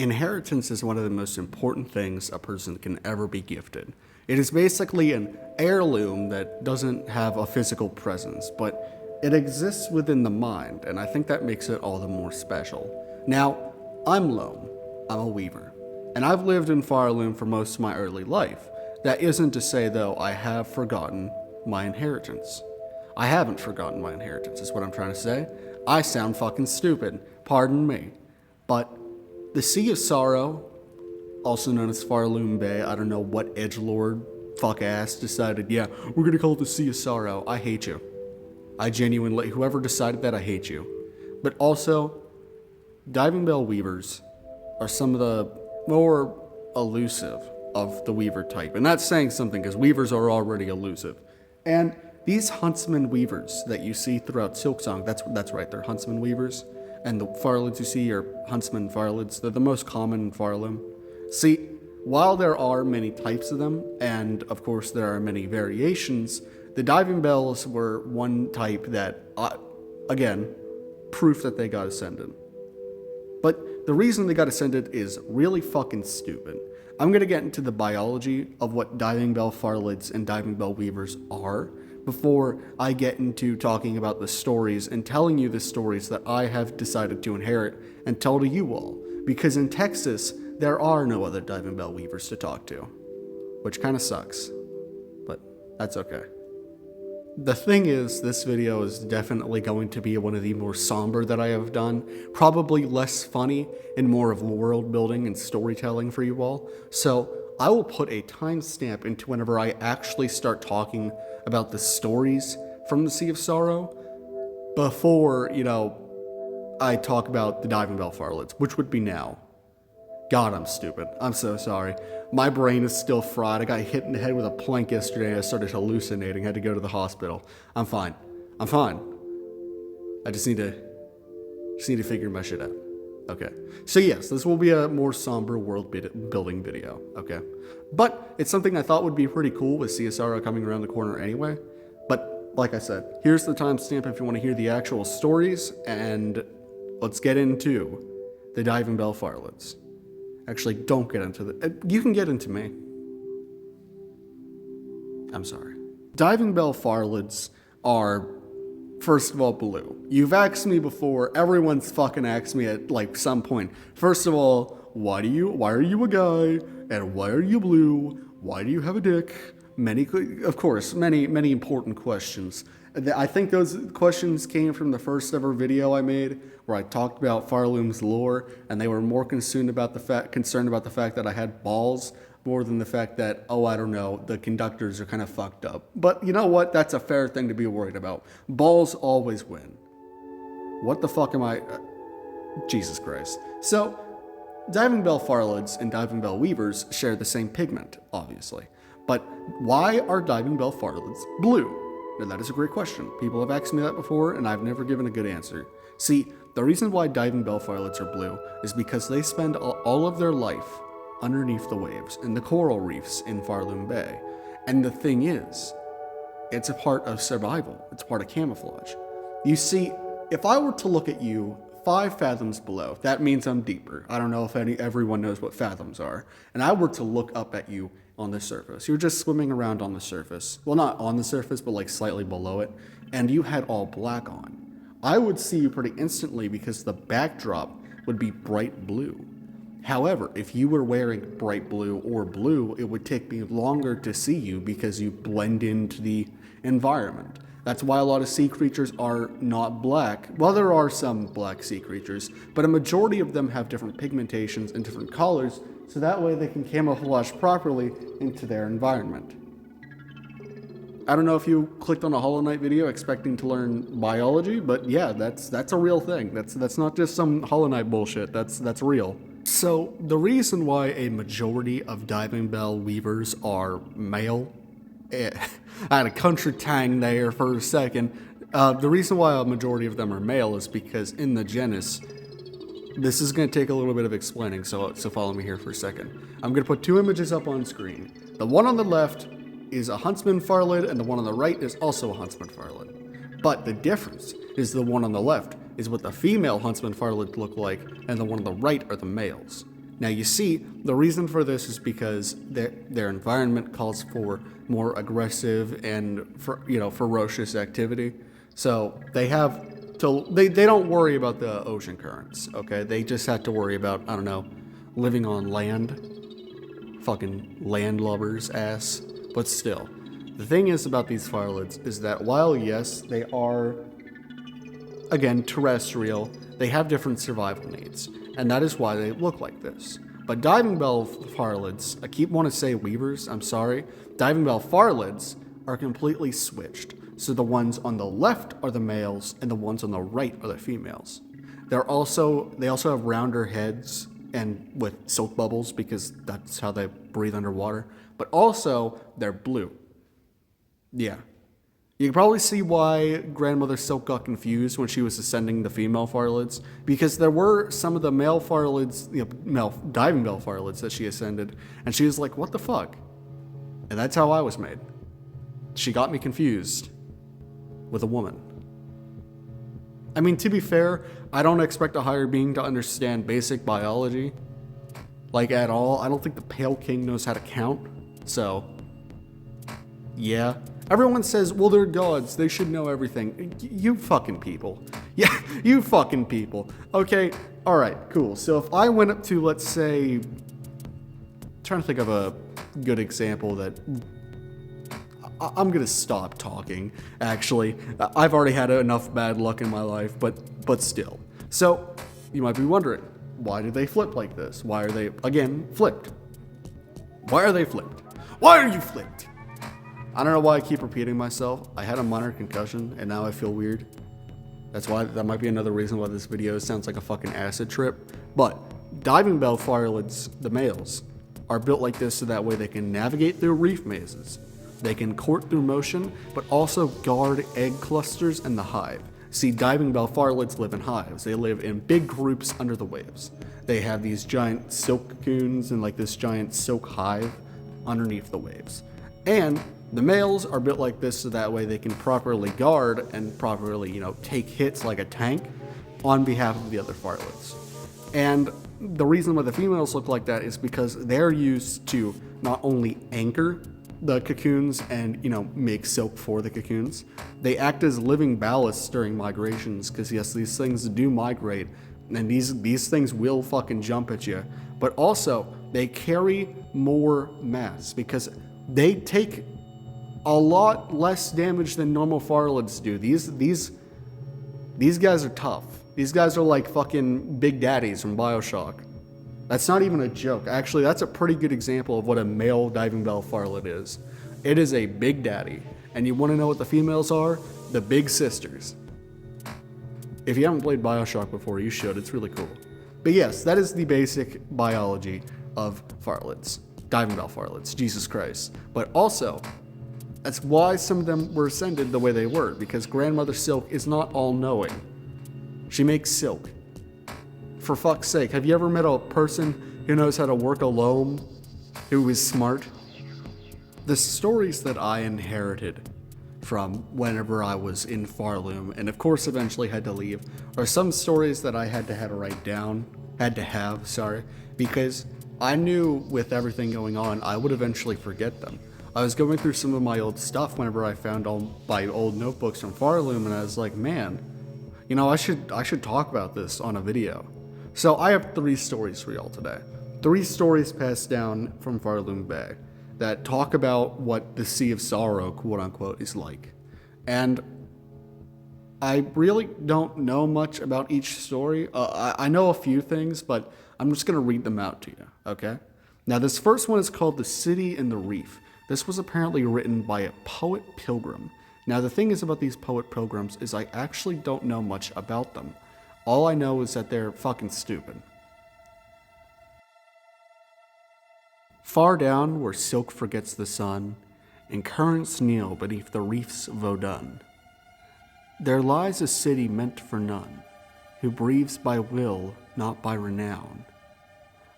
Inheritance is one of the most important things a person can ever be gifted. It is basically an heirloom that doesn't have a physical presence, but it exists within the mind, and I think that makes it all the more special. Now, I'm lone. I'm a weaver, and I've lived in Farloom for most of my early life. That isn't to say, though, I have forgotten my inheritance. I haven't forgotten my inheritance, is what I'm trying to say. I sound fucking stupid, pardon me. But the Sea of Sorrow, also known as Farloom Bay, I don't know what edgelord fuck-ass decided, yeah, we're gonna call it the Sea of Sorrow. I hate you. I genuinely, whoever decided that, I hate you. But also, diving bell weavers are some of the more elusive of the weaver type. And that's saying something, because weavers are already elusive. And these huntsman weavers that you see throughout Silksong, that's right, they're huntsman weavers. And the farlids you see are huntsman farlids. They're the most common in Farloom. See, while there are many types of them, and of course there are many variations, the diving bells were one type that, again, proof that they got ascended. But the reason they got ascended is really fucking stupid. I'm going to get into the biology of what diving bell farlids and diving bell weavers are before I get into talking about the stories and telling you the stories that I have decided to inherit and tell to you all. Because in Texas, there are no other diving bell weavers to talk to. Which kind of sucks. But that's okay. The thing is, this video is definitely going to be one of the more somber that I have done. Probably less funny and more of world building and storytelling for you all. So I will put a timestamp into whenever I actually start talking about the stories from the Sea of Sorrow before, I talk about the diving bell farlids, which would be now. God, I'm stupid. I'm so sorry. My brain is still fried. I got hit in the head with a plank yesterday and I started hallucinating. I had to go to the hospital. I'm fine. I just need to figure my shit out. Okay. So yes, this will be a more somber world building video. Okay. But it's something I thought would be pretty cool with CSRO coming around the corner anyway. But like I said, here's the timestamp if you want to hear the actual stories, and let's get into the diving bell farlids. Actually, don't get into you can get into me. I'm sorry. Diving bell farlids are, first of all, blue. You've asked me before, everyone's fucking asked me at some point. First of all, why are you a guy? And why are you blue? Why do you have a dick? Many important questions. I think those questions came from the first ever video I made where I talked about Farloom's lore, and they were more concerned about the fact that I had balls more than the fact that, I don't know, the conductors are kind of fucked up. But you know what? That's a fair thing to be worried about. Balls always win. What the fuck am I? Jesus Christ. So, diving bell farlids and diving bell weavers share the same pigment, obviously. But why are diving bell farlids blue? Now that is a great question. People have asked me that before, and I've never given a good answer. See, the reason why diving bell farlids are blue is because they spend all of their life underneath the waves in the coral reefs in Farloom Bay. And the thing is, it's a part of survival. It's part of camouflage. You see, if I were to look at you 5 fathoms below, that means I'm deeper. I don't know if everyone knows what fathoms are. And I were to look up at you on the surface. You're just swimming around on the surface. Well, not on the surface, but slightly below it. And you had all black on. I would see you pretty instantly because the backdrop would be bright blue. However, if you were wearing bright blue or blue, it would take me longer to see you because you blend into the environment. That's why a lot of sea creatures are not black. Well, there are some black sea creatures, but a majority of them have different pigmentations and different colors, so that way they can camouflage properly into their environment. I don't know if you clicked on a Hollow Knight video expecting to learn biology, but yeah, that's a real thing. That's not just some Hollow Knight bullshit. That's real. So the reason why a majority of diving bell weavers are male, I had a country tang there for a second. The reason why a majority of them are male is because in the genus, this is going to take a little bit of explaining, so follow me here for a second. I'm going to put 2 images up on screen. The one on the left is a huntsman farlid, and the one on the right is also a huntsman farlid. But the difference is the one on the left is what the female huntsman farlids look like, and the one on the right are the males. Now you see, the reason for this is because their environment calls for more aggressive and ferocious activity. So they don't worry about the ocean currents, okay? They just have to worry about, I don't know, living on land. Fucking landlubbers ass. But still, the thing is about these farlids is that while yes, they are, again, terrestrial, they have different survival needs. And that is why they look like this. But diving bell farlids, I keep wanting to say weavers, I'm sorry. Diving bell farlids are completely switched. So the ones on the left are the males and the ones on the right are the females. They also have rounder heads and with silk bubbles because that's how they breathe underwater. But also, they're blue. Yeah. You can probably see why Grandmother Silk got confused when she was ascending the female farlids, because there were some of the male farlids, male diving bell farlids that she ascended, and she was like, what the fuck? And that's how I was made. She got me confused with a woman. I mean, to be fair, I don't expect a higher being to understand basic biology, like at all. I don't think the Pale King knows how to count, so yeah. Everyone says, well, they're gods, they should know everything. You fucking people. Yeah, you fucking people. Okay, alright, cool. So if I went up to, let's say, trying to think of a good example that I'm gonna stop talking, actually. I've already had enough bad luck in my life, but still. So, you might be wondering, why do they flip like this? Why are they, again, flipped? Why are they flipped? Why are you flipped? I don't know why I keep repeating myself. I had a minor concussion, and now I feel weird. That might be another reason why this video sounds like a fucking acid trip. But, diving bell farlids, the males, are built like this so that way they can navigate through reef mazes. They can court through motion, but also guard egg clusters and the hive. See, diving bell farlids live in hives. They live in big groups under the waves. They have these giant silk cocoons and like this giant silk hive underneath the waves. And the males are built like this so that way they can properly guard and properly, take hits like a tank on behalf of the other farlids. And the reason why the females look like that is because they're used to not only anchor the cocoons and, make silk for the cocoons, they act as living ballasts during migrations because, yes, these things do migrate and these things will fucking jump at you. But also, they carry more mass because they take a lot less damage than normal farlids do. These guys are tough. These guys are like fucking Big Daddies from BioShock. That's not even a joke. Actually, that's a pretty good example of what a male diving bell farlid is. It is a Big Daddy. And you want to know what the females are? The Big Sisters. If you haven't played BioShock before, you should. It's really cool. But yes, that is the basic biology of farlids. Diving bell farlids. Jesus Christ. But also, that's why some of them were ascended the way they were, because Grandmother Silk is not all-knowing. She makes silk. For fuck's sake, have you ever met a person who knows how to work a loam, who is smart? The stories that I inherited from whenever I was in Farloom, and of course eventually had to leave, are some stories that I had to write down, because I knew with everything going on, I would eventually forget them. I was going through some of my old stuff whenever I found all my old notebooks from Farloom, and I was like, man, I should talk about this on a video. So I have 3 stories for y'all today. 3 stories passed down from Farloom Bay that talk about what the Sea of Sorrow, quote unquote, is like. And I really don't know much about each story. I know a few things, but I'm just going to read them out to you, okay? Now this first one is called The City and the Reef. This was apparently written by a poet pilgrim. Now the thing is about these poet pilgrims is I actually don't know much about them. All I know is that they're fucking stupid. Far down where silk forgets the sun, and currents kneel beneath the reef's Vodun, there lies a city meant for none, who breathes by will, not by renown.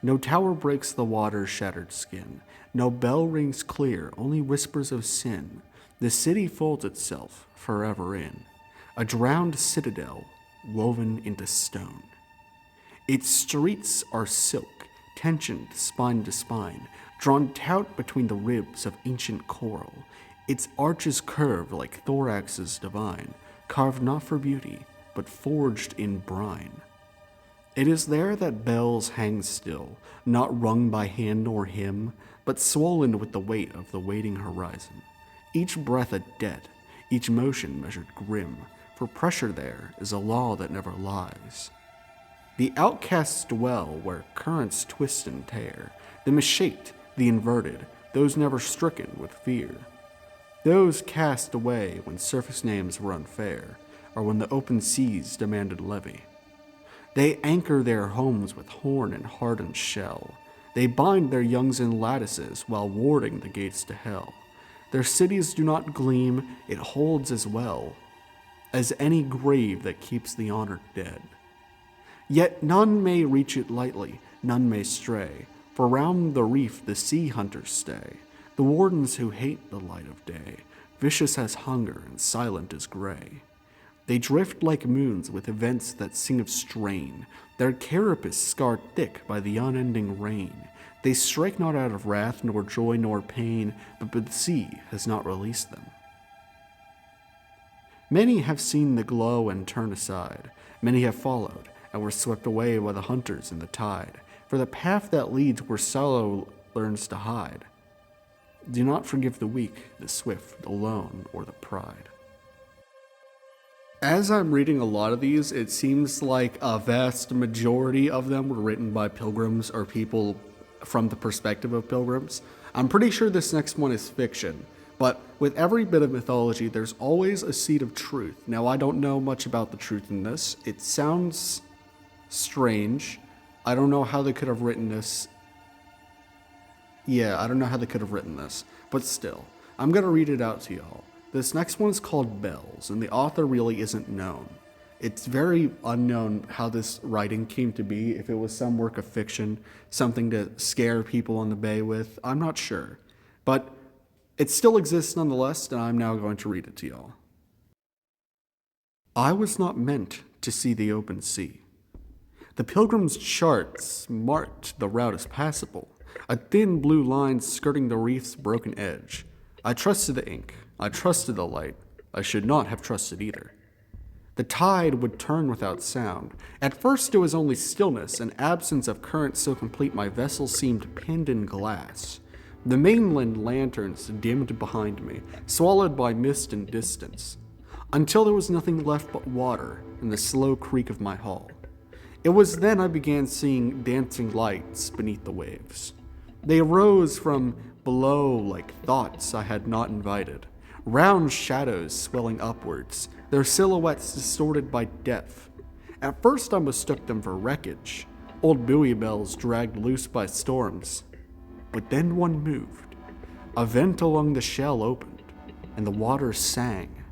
No tower breaks the water's shattered skin, no bell rings clear, only whispers of sin. The city folds itself forever in, a drowned citadel woven into stone. Its streets are silk, tensioned spine to spine, drawn taut between the ribs of ancient coral. Its arches curve like thoraxes divine, carved not for beauty, but forged in brine. It is there that bells hang still, not rung by hand nor hymn, but swollen with the weight of the waiting horizon. Each breath a debt, each motion measured grim, for pressure there is a law that never lies. The outcasts dwell where currents twist and tear, the misshaped, the inverted, those never stricken with fear. Those cast away when surface names were unfair, or when the open seas demanded levy. They anchor their homes with horn and hardened shell. They bind their youngs in lattices while warding the gates to hell. Their cities do not gleam, it holds as well as any grave that keeps the honored dead. Yet none may reach it lightly, none may stray, for round the reef the sea hunters stay, the wardens who hate the light of day, vicious as hunger and silent as gray. They drift like moons with events that sing of strain, their carapace scarred thick by the unending rain. They strike not out of wrath, nor joy, nor pain, but the sea has not released them. Many have seen the glow and turn aside. Many have followed, and were swept away by the hunters in the tide, for the path that leads where sorrow learns to hide. Do not forgive the weak, the swift, the lone, or the pride. As I'm reading a lot of these, it seems like a vast majority of them were written by pilgrims or people from the perspective of pilgrims. I'm pretty sure this next one is fiction, but with every bit of mythology, there's always a seed of truth. Now, I don't know much about the truth in this. It sounds strange. I don't know how they could have written this. Yeah, I don't know how they could have written this, but still, I'm gonna read it out to y'all. This next one is called Bells, and the author really isn't known. It's very unknown how this writing came to be, if it was some work of fiction, something to scare people on the bay with, I'm not sure. But it still exists nonetheless, and I'm now going to read it to y'all. I was not meant to see the open sea. The pilgrim's charts marked the route as passable, a thin blue line skirting the reef's broken edge. I trusted the ink. I trusted the light. I should not have trusted either. The tide would turn without sound. At first it was only stillness, an absence of current so complete my vessel seemed pinned in glass. The mainland lanterns dimmed behind me, swallowed by mist and distance, until there was nothing left but water and the slow creak of my hull. It was then I began seeing dancing lights beneath the waves. They arose from below like thoughts I had not invited. Round shadows swelling upwards, their silhouettes distorted by depth. At first I mistook them for wreckage, old buoy bells dragged loose by storms. But then one moved. A vent along the shell opened, and the water sang.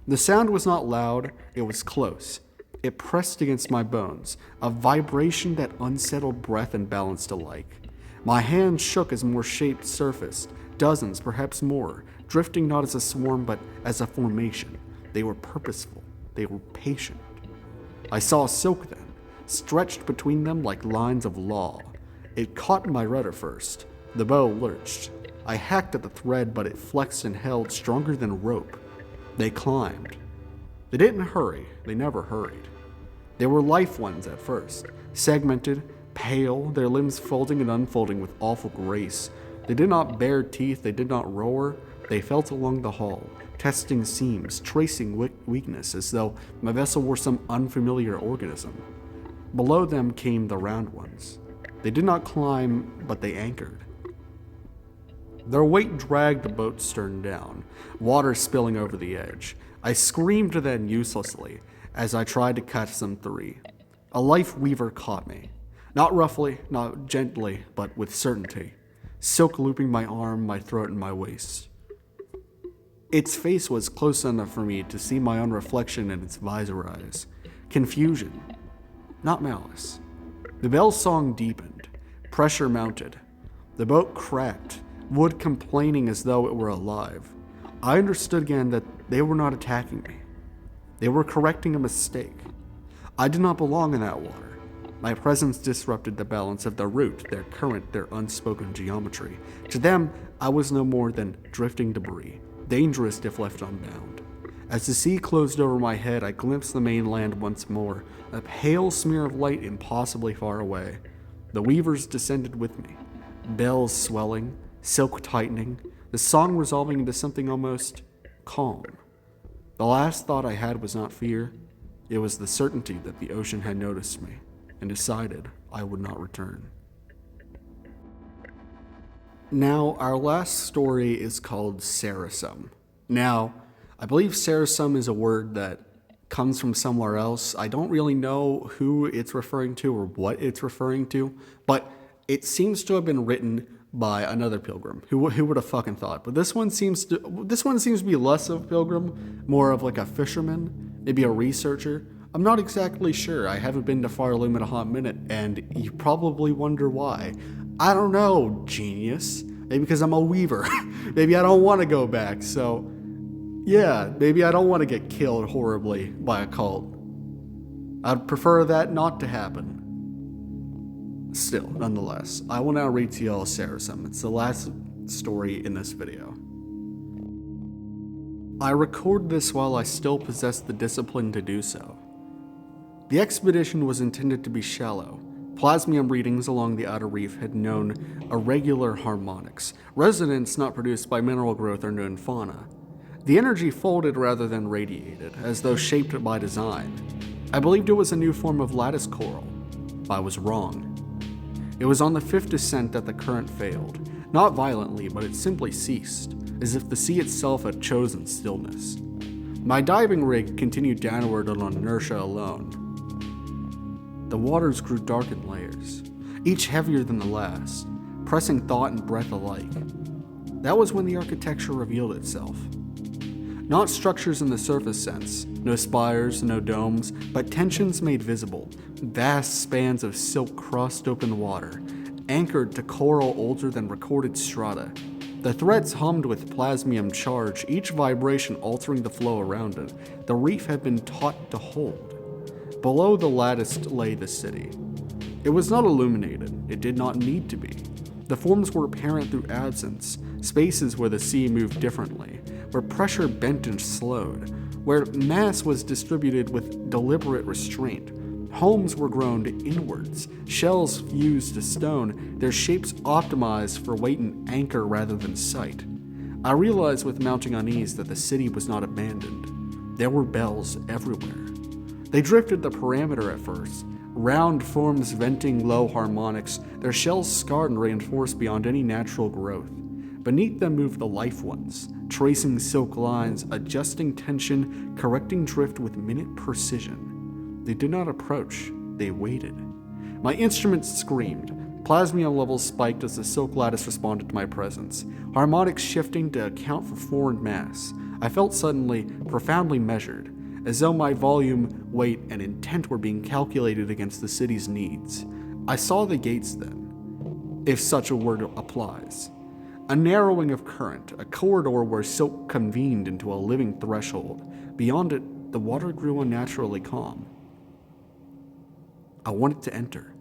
The sound was not loud, it was close. It pressed against my bones, a vibration that unsettled breath and balance alike. My hands shook as more shapes surfaced, dozens, perhaps more, drifting not as a swarm but as a formation. They were purposeful. They were patient. I saw silk then, stretched between them like lines of law. It caught my rudder first. The bow lurched. I hacked at the thread, but it flexed and held stronger than rope. They climbed. They didn't hurry. They never hurried. They were life ones at first, segmented, pale, their limbs folding and unfolding with awful grace. They did not bare teeth. They did not roar. They felt along the hull, testing seams, tracing weakness as though my vessel were some unfamiliar organism. Below them came the round ones. They did not climb, but they anchored. Their weight dragged the boat's stern down, water spilling over the edge. I screamed then uselessly as I tried to catch them three. A life weaver caught me. Not roughly, not gently, but with certainty. Silk looping my arm, my throat, and my waist. Its face was close enough for me to see my own reflection in its visor eyes. Confusion, not malice. The bell's song deepened. Pressure mounted. The boat cracked, wood complaining as though it were alive. I understood again that they were not attacking me. They were correcting a mistake. I did not belong in that water. My presence disrupted the balance of their route, their current, their unspoken geometry. To them, I was no more than drifting debris, dangerous if left unbound. As the sea closed over my head, I glimpsed the mainland once more, a pale smear of light impossibly far away. The weavers descended with me, bells swelling, silk tightening, the song resolving into something almost calm. The last thought I had was not fear, it was the certainty that the ocean had noticed me and decided I would not return. Now, our last story is called Sarasum. Now, I believe Sarasum is a word that comes from somewhere else. I don't really know who it's referring to or what it's referring to, but it seems to have been written by another pilgrim. Who would have fucking thought? But this one seems to be less of a pilgrim, more of like a fisherman, maybe a researcher. I'm not exactly sure. I haven't been to Farlid in a hot minute, and you probably wonder why. I don't know, genius. Maybe because I'm a weaver. Maybe I don't want to go back, so yeah, maybe I don't want to get killed horribly by a cult. I'd prefer that not to happen. Still, nonetheless, I will now read to y'all Sarasum. It's the last story in this video. I record this while I still possess the discipline to do so. The expedition was intended to be shallow. Plasmium readings along the outer reef had known irregular harmonics, resonance not produced by mineral growth or known fauna. The energy folded rather than radiated, as though shaped by design. I believed it was a new form of lattice coral. I was wrong. It was on the fifth descent that the current failed. Not violently, but it simply ceased, as if the sea itself had chosen stillness. My diving rig continued downward on inertia alone. The waters grew dark in layers, each heavier than the last, pressing thought and breath alike. That was when the architecture revealed itself. Not structures in the surface sense, no spires, no domes, but tensions made visible, vast spans of silk-crossed open water, anchored to coral older than recorded strata. The threads hummed with plasmium charge, each vibration altering the flow around it. The reef had been taught to hold. Below the lattice lay the city. It was not illuminated, it did not need to be. The forms were apparent through absence, spaces where the sea moved differently, where pressure bent and slowed, where mass was distributed with deliberate restraint. Homes were grown inwards, shells fused to stone, their shapes optimized for weight and anchor rather than sight. I realized with mounting unease that the city was not abandoned. There were bells everywhere. They drifted the perimeter at first, round forms venting low harmonics, their shells scarred and reinforced beyond any natural growth. Beneath them moved the life ones, tracing silk lines, adjusting tension, correcting drift with minute precision. They did not approach, they waited. My instruments screamed. Plasmium levels spiked as the silk lattice responded to my presence, harmonics shifting to account for foreign mass. I felt suddenly profoundly measured, as though my volume, weight, and intent were being calculated against the city's needs. I saw the gates then, if such a word applies. A narrowing of current, a corridor where silk convened into a living threshold. Beyond it, the water grew unnaturally calm. I wanted to enter.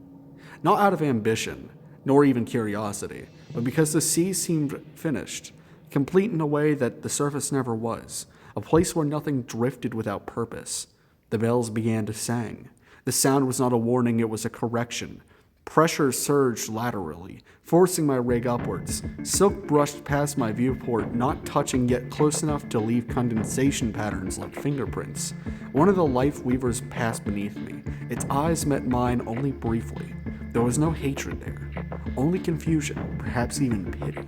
Not out of ambition, nor even curiosity, but because the sea seemed finished, complete in a way that the surface never was, a place where nothing drifted without purpose. The bells began to sing. The sound was not a warning, it was a correction. Pressure surged laterally, forcing my rig upwards. Silk brushed past my viewport, not touching yet close enough to leave condensation patterns like fingerprints. One of the life weavers passed beneath me. Its eyes met mine only briefly. There was no hatred there, only confusion, perhaps even pity.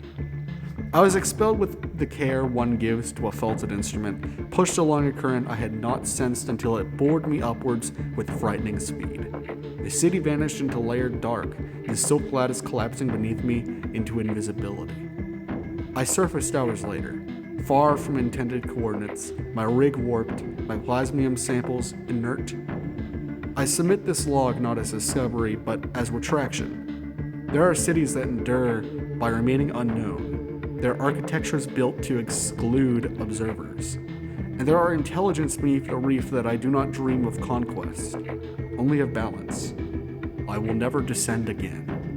I was expelled with the care one gives to a faulted instrument, pushed along a current I had not sensed until it bored me upwards with frightening speed. The city vanished into layered dark, the silk lattice collapsing beneath me into invisibility. I surfaced hours later, far from intended coordinates, my rig warped, my plasmium samples inert. I submit this log not as discovery, but as retraction. There are cities that endure by remaining unknown. Their architectures built to exclude observers. And there are intelligence beneath the reef that I do not dream of conquest, only of balance. I will never descend again.